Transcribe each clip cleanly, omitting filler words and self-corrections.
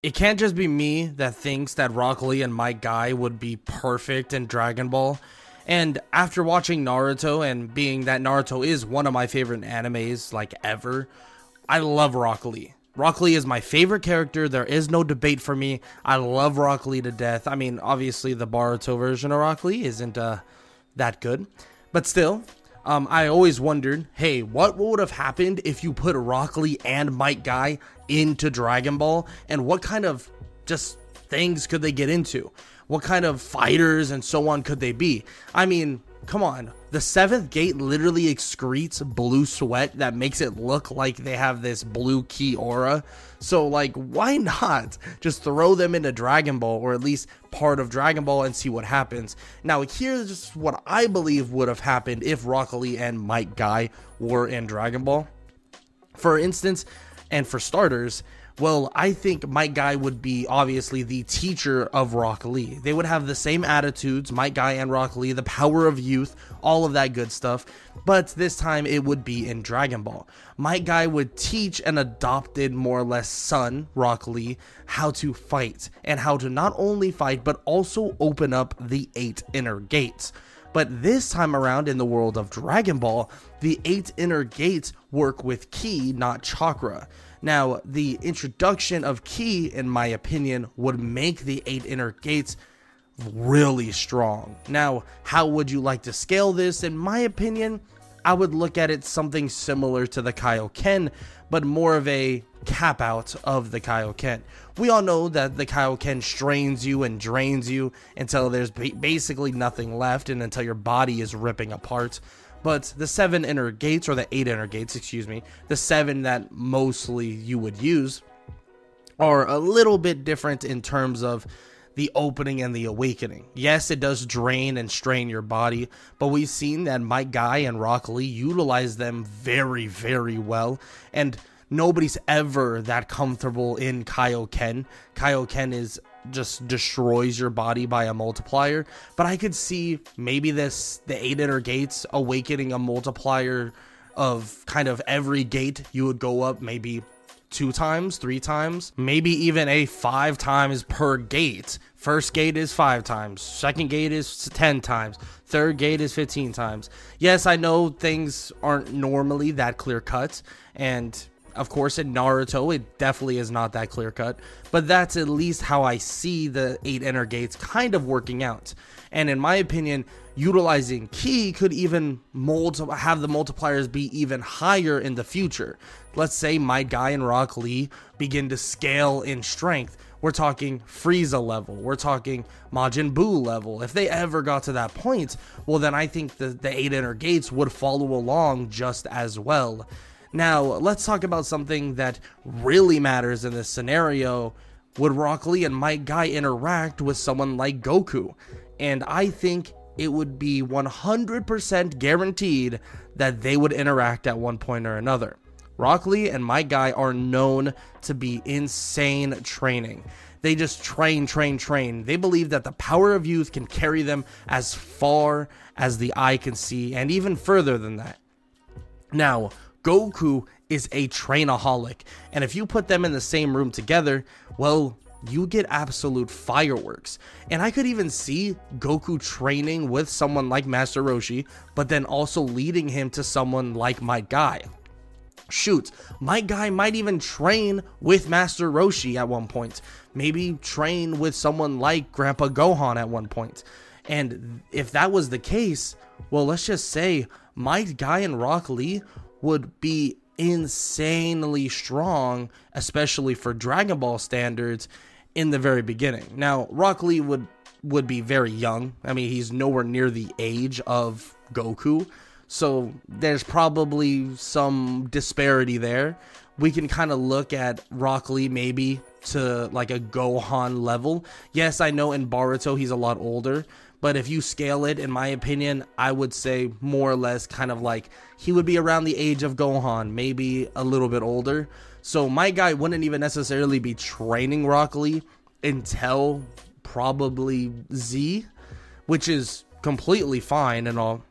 It can't just be me that thinks that Rock Lee and Might Guy would be perfect in Dragon Ball. And after watching Naruto, and being that Naruto is one of my favorite animes like ever, I love Rock Lee. Rock Lee is my favorite character. There is no debate for me. I love Rock Lee to death. I mean, obviously the Boruto version of Rock Lee isn't that good, but still, I always wondered, hey, what would have happened if you put Rock Lee and Might Guy into Dragon Ball, and what kind of just things could they get into? What kind of fighters and so on could they be? I mean, come on. The seventh gate literally excretes blue sweat that makes it look like they have this blue ki aura. So, like, why not just throw them into Dragon Ball, or at least part of Dragon Ball, and see what happens? Now, here's just what I believe would have happened if Rock Lee and Might Guy were in Dragon Ball. For instance, and for starters, well, I think Might Guy would be obviously the teacher of Rock Lee. They would have the same attitudes, Might Guy and Rock Lee, the power of youth, all of that good stuff, but this time it would be in Dragon Ball. Might Guy would teach an adopted, more or less, son, Rock Lee, how to fight, and how to not only fight, but also open up the 8 inner gates. But this time around in the world of Dragon Ball, the 8 inner gates work with ki, not chakra. Now, the introduction of ki, in my opinion, would make the 8 inner gates really strong. Now, how would you like to scale this? In my opinion, I would look at it something similar to the Kaioken, but more of a cap out of the Kaioken. We all know that the Kaioken strains you and drains you until there's basically nothing left, and until your body is ripping apart. But the 7 inner gates, or the 8 inner gates, excuse me, the 7 that mostly you would use, are a little bit different in terms of the opening and the awakening. Yes, it does drain and strain your body, but we've seen that Might Guy and Rock Lee utilize them very, very well, and nobody's ever that comfortable in Kaioken. Kaioken is just destroys your body by a multiplier, but I could see maybe the 8 inner gates awakening a multiplier of kind of every gate. You would go up maybe 2 times, 3 times, maybe even a 5 times per gate. First gate is 5 times, second gate is 10 times, third gate is 15 times. Yes, I know things aren't normally that clear cut, and of course, in Naruto, it definitely is not that clear cut, but that's at least how I see the 8 inner gates kind of working out. And in my opinion, utilizing ki could even have the multipliers be even higher in the future. Let's say Might Guy and Rock Lee begin to scale in strength. We're talking Frieza level, we're talking Majin Buu level. If they ever got to that point, well, then I think the 8 inner gates would follow along just as well. Now, let's talk about something that really matters in this scenario. Would Rock Lee and Might Guy interact with someone like Goku? And I think it would be 100% guaranteed that they would interact at one point or another. Rock Lee and Might Guy are known to be insane training. They just train. They believe that the power of youth can carry them as far as the eye can see, and even further than that. Now, Goku is a trainaholic, and if you put them in the same room together, well, you get absolute fireworks. And I could even see Goku training with someone like Master Roshi, but then also leading him to someone like Might Guy. Shoot, Might Guy might even train with Master Roshi at one point. Maybe train with someone like Grandpa Gohan at one point. And if that was the case, well, let's just say Might Guy and Rock Lee would be insanely strong, especially for Dragon Ball standards, in the very beginning. Now, Rock Lee would be very young. I mean, he's nowhere near the age of Goku, so there's probably some disparity there. We can kind of look at Rock Lee maybe to like a Gohan level. Yes, I know in Boruto he's a lot older, but if you scale it, in my opinion, I would say more or less kind of like he would be around the age of Gohan, maybe a little bit older. So Might Guy wouldn't even necessarily be training Rock Lee until probably Z, which is completely fine and all.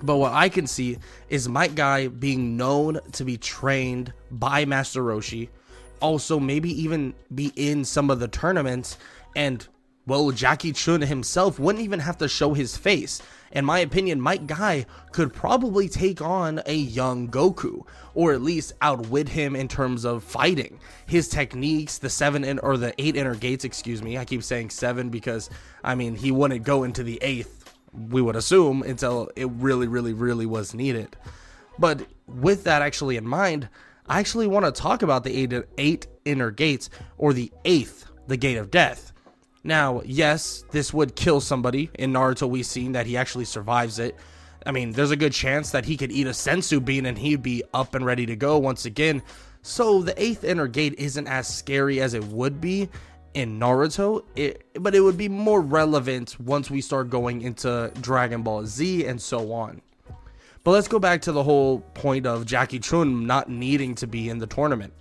But what I can see is Might Guy being known to be trained by Master Roshi, also maybe even be in some of the tournaments, and well, Jackie Chun himself wouldn't even have to show his face. In my opinion, Might Guy could probably take on a young Goku, or at least outwit him in terms of fighting. His techniques, the 8 inner gates, excuse me, I keep saying 7 because, I mean, he wouldn't go into the 8th, we would assume, until it really was needed. But with that actually in mind, I actually want to talk about the 8 inner gates, or the 8th, the Gate of Death. Now, yes, this would kill somebody. In Naruto, we've seen that he actually survives it. I mean, there's a good chance that he could eat a senzu bean and he'd be up and ready to go once again. So the 8th inner gate isn't as scary as it would be in Naruto, but it would be more relevant once we start going into Dragon Ball Z and so on. But let's go back to the whole point of Jackie Chun not needing to be in the tournament.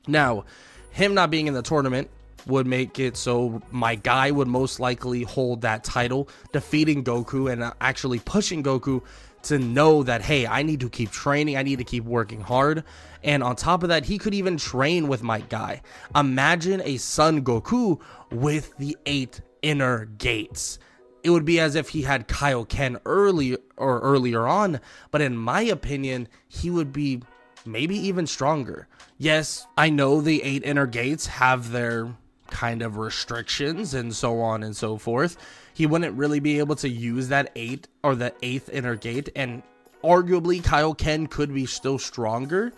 Now, him not being in the tournament would make it so Might Guy would most likely hold that title, defeating Goku and actually pushing Goku to know that, hey, I need to keep training, I need to keep working hard. And on top of that, he could even train with Might Guy. Imagine a Son Goku with the 8 inner gates. It would be as if he had Kaioken earlier on, but in my opinion, he would be maybe even stronger. Yes, I know the 8 inner gates have their kind of restrictions and so on and so forth. He wouldn't really be able to use that 8 or the 8th inner gate, and arguably Kaioken could be still stronger.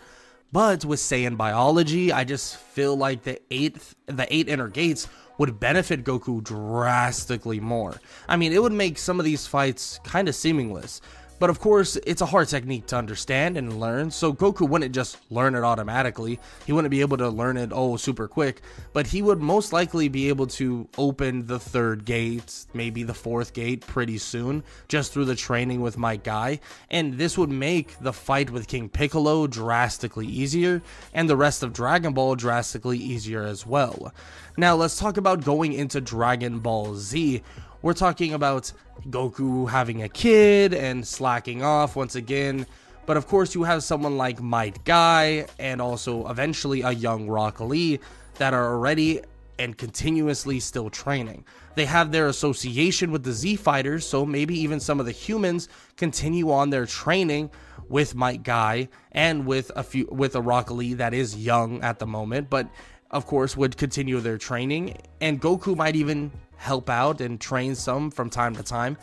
But with Saiyan biology, I just feel like the 8 inner gates would benefit Goku drastically more. I mean, it would make some of these fights kind of seamless. But of course, it's a hard technique to understand and learn, so Goku wouldn't just learn it automatically. He wouldn't be able to learn it, super quick, but he would most likely be able to open the 3rd gate, maybe the 4th gate pretty soon, just through the training with Might Guy, and this would make the fight with King Piccolo drastically easier, and the rest of Dragon Ball drastically easier as well. Now, let's talk about going into Dragon Ball Z. We're talking about Goku having a kid and slacking off once again. But of course, you have someone like Might Guy and also eventually a young Rock Lee that are already and continuously still training. They have their association with the Z Fighters, so maybe even some of the humans continue on their training with Might Guy and with a Rock Lee that is young at the moment, but of course would continue their training, and Goku might even help out and train some from time to time.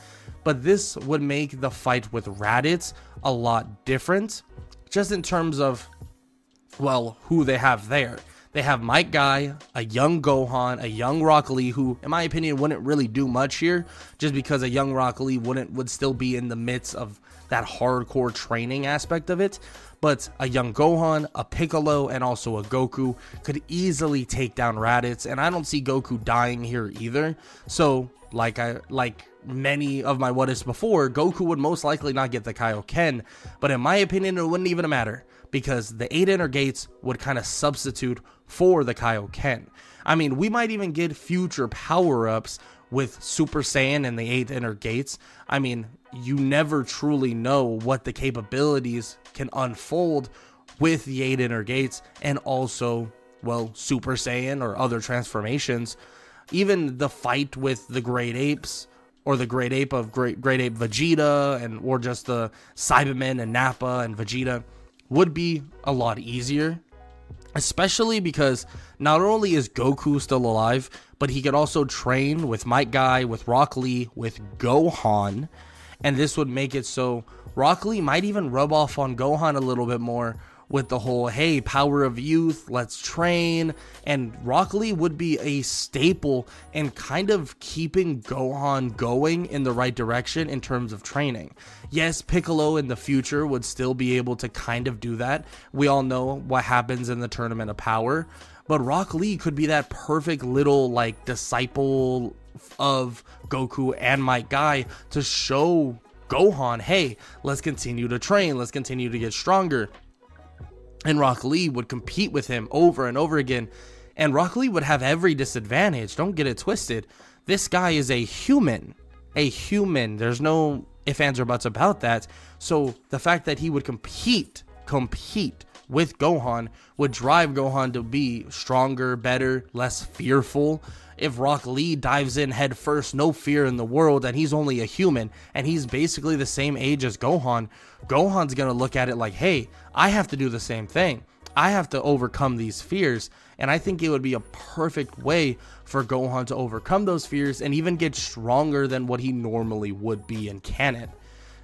But this would make the fight with Raditz a lot different, just in terms of, well, who they have there. They have Might Guy, a young Gohan, a young Rock Lee, who, in my opinion, wouldn't really do much here, just because a young Rock Lee would still be in the midst of that hardcore training aspect of it. But a young Gohan, a Piccolo, and also a Goku could easily take down Raditz, and I don't see Goku dying here either. So, like many of my what ifs before, Goku would most likely not get the Kaioken, but in my opinion, it wouldn't even matter, because the 8 inner gates would kind of substitute for the Kaioken. I mean, we might even get future power-ups with Super Saiyan and the 8 inner gates. I mean, you never truly know what the capabilities can unfold with the 8 inner gates and also, well, Super Saiyan or other transformations. Even the fight with the Great Apes, or the Great Ape of Great Ape Vegeta, or just the Cybermen and Nappa and Vegeta, would be a lot easier. Especially because not only is Goku still alive, but he could also train with Might Guy, with Rock Lee, with Gohan. And this would make it so Rock Lee might even rub off on Gohan a little bit more with the whole, hey, power of youth, let's train. And Rock Lee would be a staple in kind of keeping Gohan going in the right direction in terms of training. Yes, Piccolo in the future would still be able to kind of do that. We all know what happens in the Tournament of Power. But Rock Lee could be that perfect little, like, disciple of Goku and Might Guy to show Gohan, hey, let's continue to train, let's continue to get stronger. And Rock Lee would compete with him over and over again, and Rock Lee would have every disadvantage. Don't get it twisted. This guy is a human. There's no ifs, ands, or buts about that. So the fact that he would compete with Gohan would drive Gohan to be stronger, better, less fearful. If Rock Lee dives in head first, no fear in the world, and he's only a human, and he's basically the same age as Gohan, Gohan's gonna look at it like, hey, I have to do the same thing. I have to overcome these fears, and I think it would be a perfect way for Gohan to overcome those fears and even get stronger than what he normally would be in canon.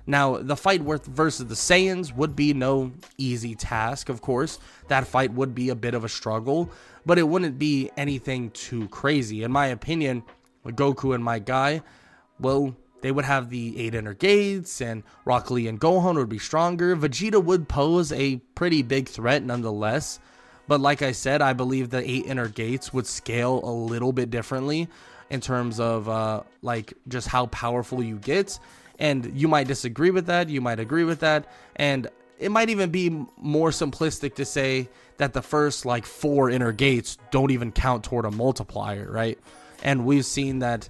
Now, the fight versus the Saiyans would be no easy task, of course. That fight would be a bit of a struggle, but it wouldn't be anything too crazy. In my opinion, with Goku and my guy, well, they would have the 8 inner gates, and Rock Lee and Gohan would be stronger. Vegeta would pose a pretty big threat nonetheless, but like I said, I believe the 8 inner gates would scale a little bit differently in terms of like just how powerful you get. And you might disagree with that, you might agree with that, and it might even be more simplistic to say that the first like 4 inner gates don't even count toward a multiplier, right? And we've seen that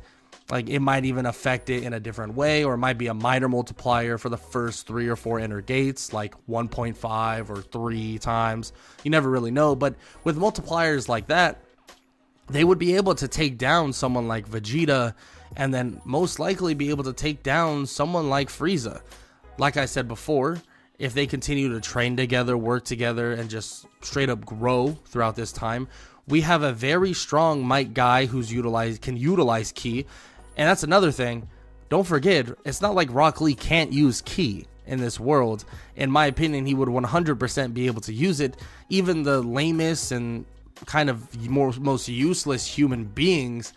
like it might even affect it in a different way, or it might be a minor multiplier for the first 3 or 4 inner gates, like 1.5 or 3 times. You never really know, but with multipliers like that, they would be able to take down someone like Vegeta, and then most likely be able to take down someone like Frieza. Like I said before, if they continue to train together, work together, and just straight up grow throughout this time, we have a very strong Might Guy who's can utilize Ki. And that's another thing. Don't forget, it's not like Rock Lee can't use Ki in this world. In my opinion, he would 100% be able to use it. Even the lamest and kind of most useless human beings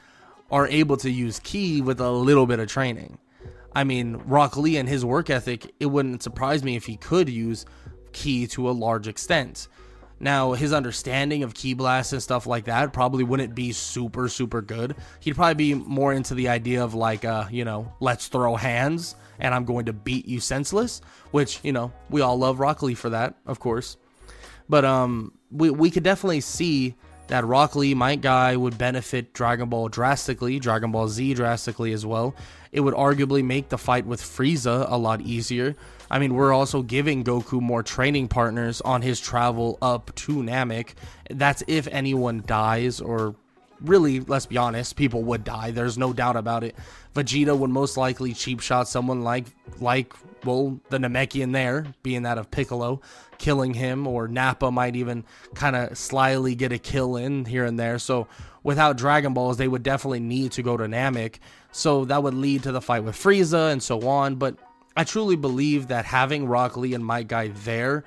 are able to use Ki with a little bit of training. I mean, Rock Lee and his work ethic, it wouldn't surprise me if he could use Ki to a large extent. Now, his understanding of Ki Blast and stuff like that probably wouldn't be super good. He'd probably be more into the idea of like, you know, let's throw hands and I'm going to beat you senseless, which, you know, we all love Rock Lee for that, of course. But we could definitely see that Rock Lee, Might Guy, would benefit Dragon Ball drastically, Dragon Ball Z drastically as well. It would arguably make the fight with Frieza a lot easier. I mean, we're also giving Goku more training partners on his travel up to Namek. That's if anyone dies, or really, let's be honest, people would die. There's no doubt about it. Vegeta would most likely cheap shot someone like well, the Namekian there, being that of Piccolo, killing him, or Nappa might even kind of slyly get a kill in here and there. So without Dragon Balls, they would definitely need to go to Namek. So that would lead to the fight with Frieza and so on. But I truly believe that having Rock Lee and Might Guy there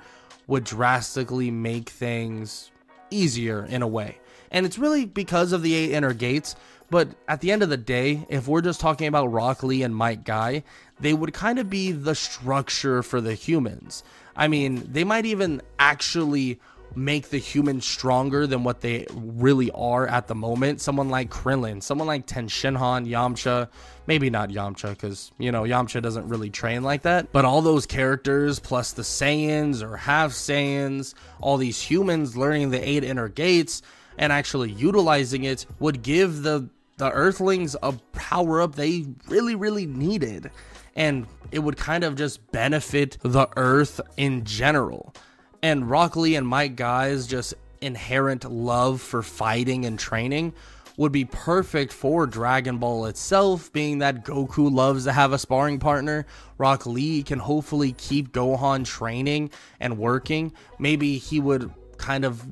would drastically make things easier in a way. And it's really because of the 8 inner gates. But at the end of the day, if we're just talking about Rock Lee and Might Guy, they would kind of be the structure for the humans. I mean, they might even actually make the humans stronger than what they really are at the moment. Someone like Krillin, someone like Tenshinhan, Yamcha, maybe not Yamcha, because, you know, Yamcha doesn't really train like that. But all those characters, plus the Saiyans or half Saiyans, all these humans learning the 8 inner gates and actually utilizing it would give the Earthlings a power-up they really needed. And it would kind of just benefit the Earth in general. And Rock Lee and Might Guy's just inherent love for fighting and training would be perfect for Dragon Ball itself, being that Goku loves to have a sparring partner. Rock Lee can hopefully keep Gohan training and working. Maybe he would kind of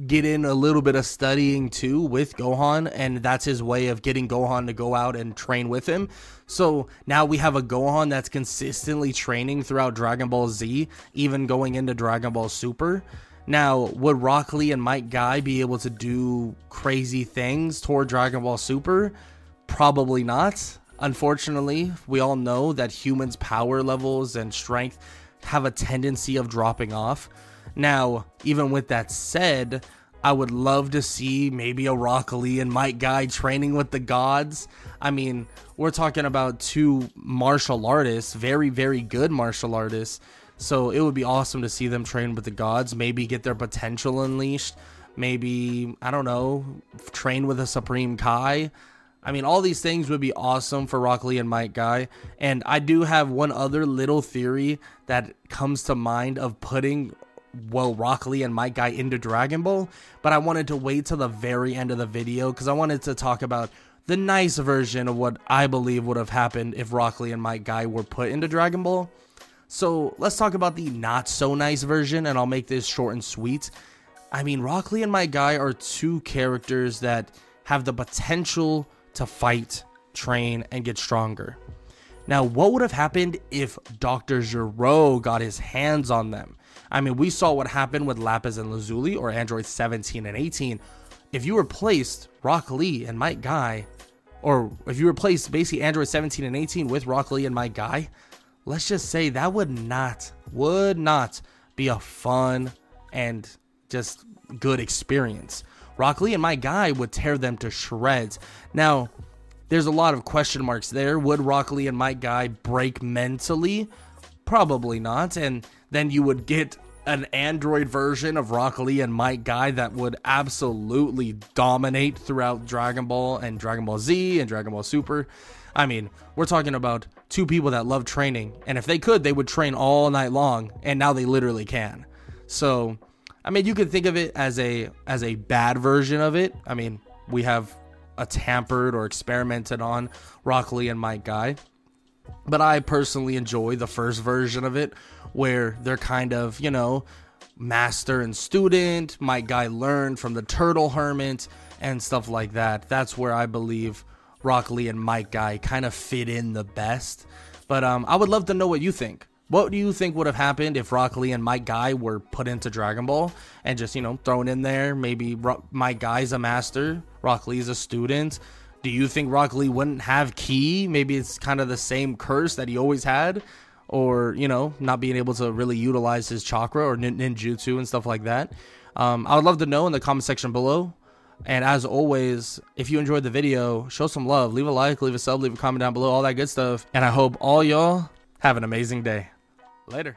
get in a little bit of studying too with Gohan, and that's his way of getting Gohan to go out and train with him. So now we have a Gohan that's consistently training throughout Dragon Ball Z, even going into Dragon Ball Super. Now, would Rock Lee and Might Guy be able to do crazy things toward Dragon Ball Super? Probably not. Unfortunately, we all know that humans' power levels and strength have a tendency of dropping off. Now, even with that said, I would love to see maybe a Rock Lee and Might Guy training with the gods. I mean, we're talking about 2 martial artists, very good martial artists. So it would be awesome to see them train with the gods, maybe get their potential unleashed, maybe, I don't know, train with a Supreme Kai. I mean, all these things would be awesome for Rock Lee and Might Guy. And I do have one other little theory that comes to mind of putting well, Rock Lee and Might Guy into Dragon Ball, but I wanted to wait till the very end of the video because I wanted to talk about the nice version of what I believe would have happened if Rock Lee and Might Guy were put into Dragon Ball. So let's talk about the not so nice version, and I'll make this short and sweet. I mean, Rock Lee and Might Guy are two characters that have the potential to fight, train, and get stronger. Now, what would have happened if Dr. Gero got his hands on them? I mean, we saw what happened with Lapis and Lazuli, or Androids 17 and 18. If you replaced Rock Lee and Might Guy, or if you replaced basically Android 17 and 18 with Rock Lee and Might Guy, let's just say that would not be a fun and just good experience. Rock Lee and Might Guy would tear them to shreds. Now, there's a lot of question marks there. Would Rock Lee and Might Guy break mentally? Probably not. And then you would get an Android version of Rock Lee and Might Guy that would absolutely dominate throughout Dragon Ball and Dragon Ball Z and Dragon Ball Super. I mean, we're talking about two people that love training, and if they could, they would train all night long, and now they literally can. So, I mean, you could think of it as a bad version of it. I mean, we have a tampered or experimented on Rock Lee and Might Guy, but I personally enjoy the first version of it, where they're kind of, you know, master and student. Might Guy learned from the Turtle Hermit and stuff like that. That's where I believe Rock Lee and Might Guy kind of fit in the best. But I would love to know what you think. What do you think would have happened if Rock Lee and Might Guy were put into Dragon Ball and just, you know, thrown in there? Maybe Might Guy's a master, Rock Lee's a student. Do you think Rock Lee wouldn't have ki? Maybe it's kind of the same curse that he always had, or, you know, not being able to really utilize his chakra or ninjutsu and stuff like that. I would love to know in the comment section below. And as always, if you enjoyed the video, show some love. Leave a like, leave a sub, leave a comment down below, all that good stuff. And I hope all y'all have an amazing day. Later.